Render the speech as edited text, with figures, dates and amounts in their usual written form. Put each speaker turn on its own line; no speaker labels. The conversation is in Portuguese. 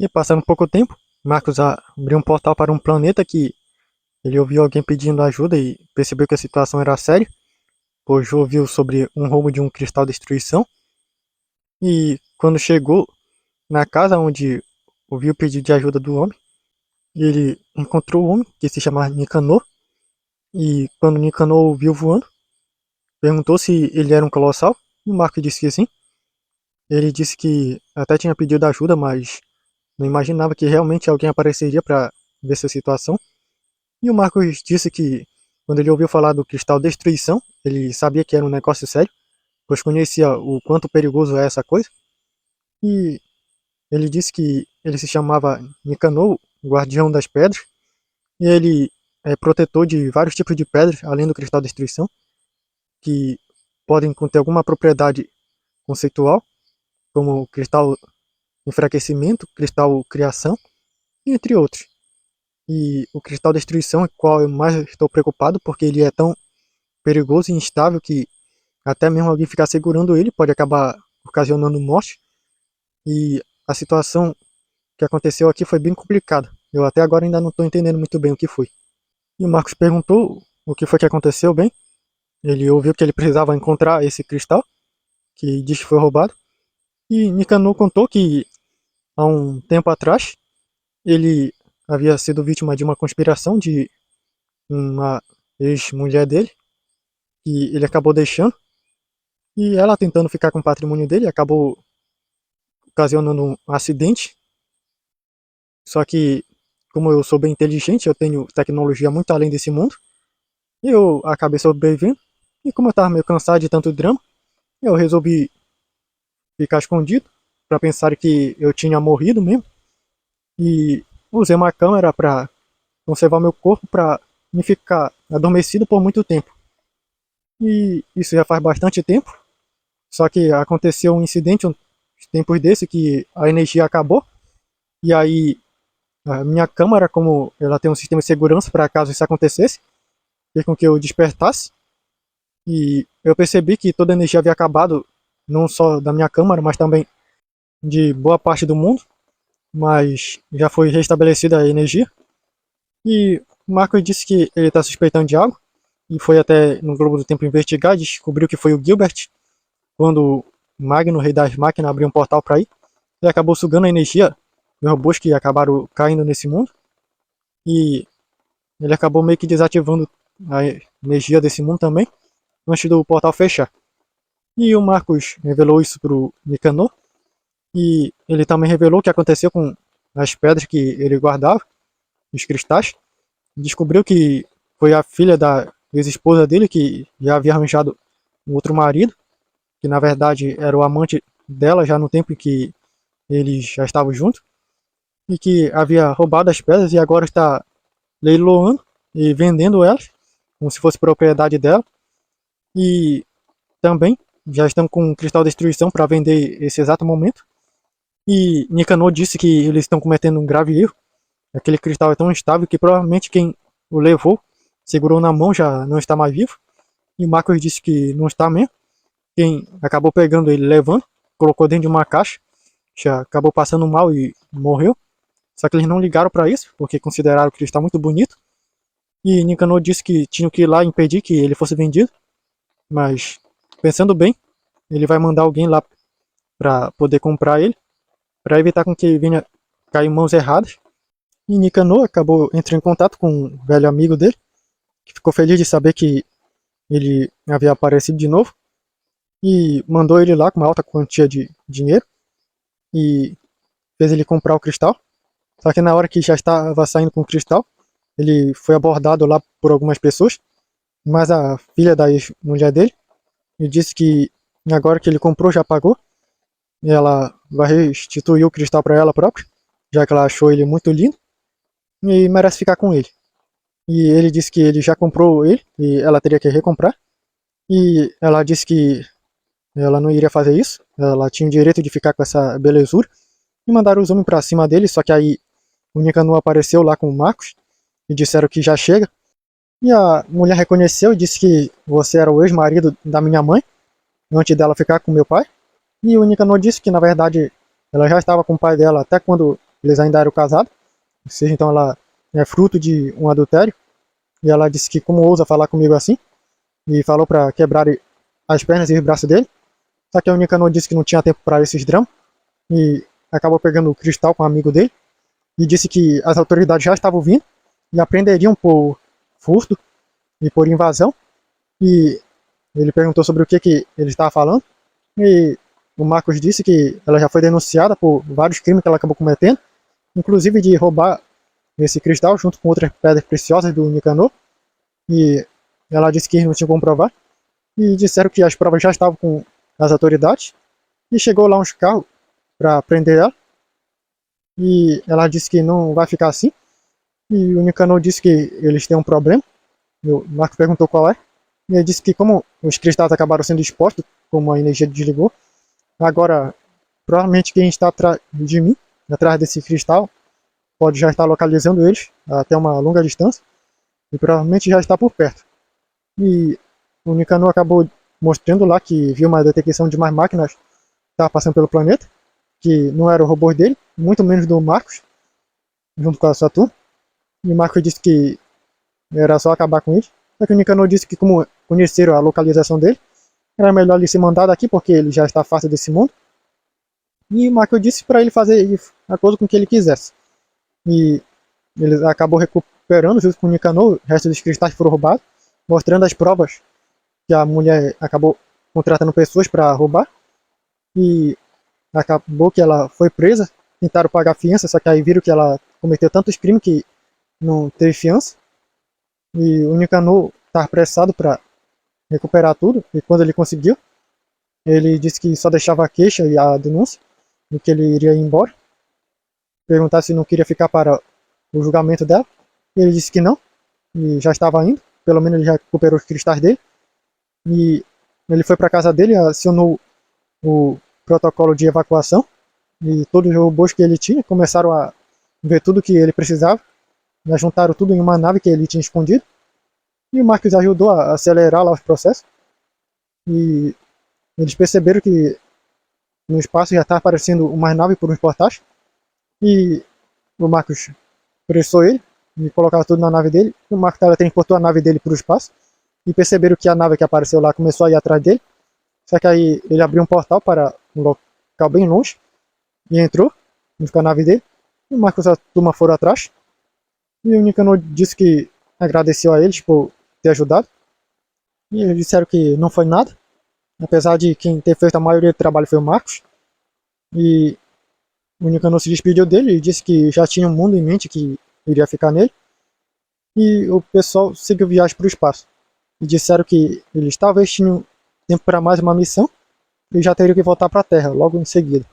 E passando pouco tempo, Marcos abriu um portal para um planeta que ele ouviu alguém pedindo ajuda e percebeu que a situação era séria, pois ouviu sobre um roubo de um cristal de destruição. E quando chegou na casa onde ouviu o pedido de ajuda do homem, ele encontrou o homem, que se chama Nicanor. E quando Nicanor o viu voando, perguntou se ele era um colossal, e o Marcos disse que sim. Ele disse que até tinha pedido ajuda, mas não imaginava que realmente alguém apareceria para ver essa situação. E o Marcos disse que, quando ele ouviu falar do cristal destruição, ele sabia que era um negócio sério, pois conhecia o quanto perigoso é essa coisa. E ele disse que ele se chamava Nicanor, guardião das pedras, e ele é protetor de vários tipos de pedras, além do cristal destruição, que podem conter alguma propriedade conceitual, como cristal enfraquecimento, cristal criação, entre outros. E o cristal destruição é o qual eu mais estou preocupado, porque ele é tão perigoso e instável que até mesmo alguém ficar segurando ele pode acabar ocasionando morte. E a situação que aconteceu aqui foi bem complicada. Eu até agora ainda não estou entendendo muito bem o que foi. E o Marcos perguntou o que foi que aconteceu bem. Ele ouviu que ele precisava encontrar esse cristal, que diz que foi roubado. E Nicanor contou que há um tempo atrás ele havia sido vítima de uma conspiração de uma ex-mulher dele, que ele acabou deixando. E ela, tentando ficar com o patrimônio dele, acabou ocasionando um acidente. Só que, como eu sou bem inteligente, eu tenho tecnologia muito além desse mundo, eu acabei sobrevivendo. E como eu estava meio cansado de tanto drama, eu resolvi ficar escondido, para pensar que eu tinha morrido mesmo. E usei uma câmera para conservar meu corpo, para me ficar adormecido por muito tempo. E isso já faz bastante tempo. Só que aconteceu um incidente uns tempos desse que a energia acabou. E aí a minha câmera, como ela tem um sistema de segurança para caso isso acontecesse, fez com que eu despertasse. E eu percebi que toda a energia havia acabado, não só da minha câmera, mas também de boa parte do mundo. Mas já foi restabelecida a energia. E o Marcos disse que ele está suspeitando de algo. E foi até no Globo do Tempo investigar e descobriu que foi o Gilbert, quando o Magno, rei das máquinas, abriu um portal para ir. Ele acabou sugando a energia dos robôs que acabaram caindo nesse mundo. E ele acabou meio que desativando a energia desse mundo também, antes do portal fechar. E o Marcos revelou isso pro Nicanor. E ele também revelou o que aconteceu com as pedras que ele guardava, os cristais. Descobriu que foi a filha da ex-esposa dele que já havia arranjado um outro marido, que na verdade era o amante dela já no tempo em que eles já estavam juntos, e que havia roubado as pedras e agora está leiloando e vendendo elas, como se fosse propriedade dela. E também já estão com um cristal de destruição para vender esse exato momento. E Nicanor disse que eles estão cometendo um grave erro. Aquele cristal é tão instável que provavelmente quem o levou, segurou na mão, já não está mais vivo. E Marcos disse que não está mesmo. Quem acabou pegando ele, levando, colocou dentro de uma caixa, já acabou passando mal e morreu. Só que eles não ligaram para isso, porque consideraram que ele está muito bonito. E Nicanor disse que tinham que ir lá impedir que ele fosse vendido. Mas, pensando bem, ele vai mandar alguém lá para poder comprar ele, para evitar com que ele venha cair em mãos erradas. E Nicanor acabou entrando em contato com um velho amigo dele, que ficou feliz de saber que ele havia aparecido de novo, e mandou ele lá com uma alta quantia de dinheiro, e fez ele comprar o cristal. Só que na hora que já estava saindo com o cristal, ele foi abordado lá por algumas pessoas, mas a filha da ex-mulher dele, e disse que agora que ele comprou, já pagou, e ela vai restituir o cristal para ela própria, já que ela achou ele muito lindo, e merece ficar com ele. E ele disse que ele já comprou ele, e ela teria que recomprar, e ela disse que ela não iria fazer isso, ela tinha o direito de ficar com essa belezura, e mandaram os homens pra cima dele, só que aí o Nicanor apareceu lá com o Marcos, e disseram que já chega. E a mulher reconheceu e disse que você era o ex-marido da minha mãe, antes dela ficar com meu pai. E o Nicanor disse que na verdade ela já estava com o pai dela até quando eles ainda eram casados, ou seja, então ela é fruto de um adultério. E ela disse que como ousa falar comigo assim, e falou para quebrar as pernas e os braços dele. Só que a Nicanor disse que não tinha tempo para esses dramas e acabou pegando o cristal com um amigo dele e disse que as autoridades já estavam vindo e apreenderiam por furto e por invasão. E ele perguntou sobre o que ele estava falando e o Marcos disse que ela já foi denunciada por vários crimes que ela acabou cometendo, inclusive de roubar esse cristal junto com outras pedras preciosas do Nicanor. E ela disse que não tinha como provar e disseram que as provas já estavam com as autoridades e chegou lá uns carros para prender ela e ela disse que não vai ficar assim e o Nicanor disse que eles têm um problema. E o Marcos perguntou qual é e ele disse que como os cristais acabaram sendo expostos, como a energia desligou, agora provavelmente quem está atrás de mim, atrás desse cristal, pode já estar localizando eles até uma longa distância e provavelmente já está por perto. E o Nicanor acabou mostrando lá que viu uma detecção de mais máquinas que estavam passando pelo planeta, que não eram robôs dele, muito menos do Marcos, junto com a sua turma. E o Marcos disse que era só acabar com eles. Só que o Nicanor disse que como conheceram a localização dele, era melhor ele se mandar daqui porque ele já está fácil desse mundo. E o Marcos disse para ele fazer de acordo com o que ele quisesse. E ele acabou recuperando junto com o Nicanor o resto dos cristais que foram roubados, mostrando as provas que a mulher acabou contratando pessoas para roubar. E acabou que ela foi presa, tentaram pagar fiança, só que aí viram que ela cometeu tantos crimes que não teve fiança. E o Nicanor estava apressado para recuperar tudo, e quando ele conseguiu, ele disse que só deixava a queixa e a denúncia, e que ele iria embora. Perguntar se não queria ficar para o julgamento dela, e ele disse que não, e já estava indo, pelo menos ele já recuperou os cristais dele. E ele foi para casa dele, acionou o protocolo de evacuação e todos os robôs que ele tinha começaram a ver tudo que ele precisava, juntaram tudo em uma nave que ele tinha escondido e o Marcos ajudou a acelerar lá os processos e eles perceberam que no espaço já estava aparecendo uma nave por uns portais e o Marcos pressou ele e colocava tudo na nave dele. O Marcos teletransportou a nave dele para o espaço e perceberam que a nave que apareceu lá começou a ir atrás dele. Só que aí ele abriu um portal para um local bem longe e entrou junto com a nave dele. E o Marcos e a turma foram atrás. E o Nicanor disse que agradeceu a eles por ter ajudado. E eles disseram que não foi nada, apesar de quem ter feito a maioria do trabalho foi o Marcos. E o Nicanor se despediu dele e disse que já tinha um mundo em mente que iria ficar nele. E o pessoal seguiu viagem para o espaço. E disseram que eles talvez tinham tempo para mais uma missão e já teriam que voltar para a Terra logo em seguida.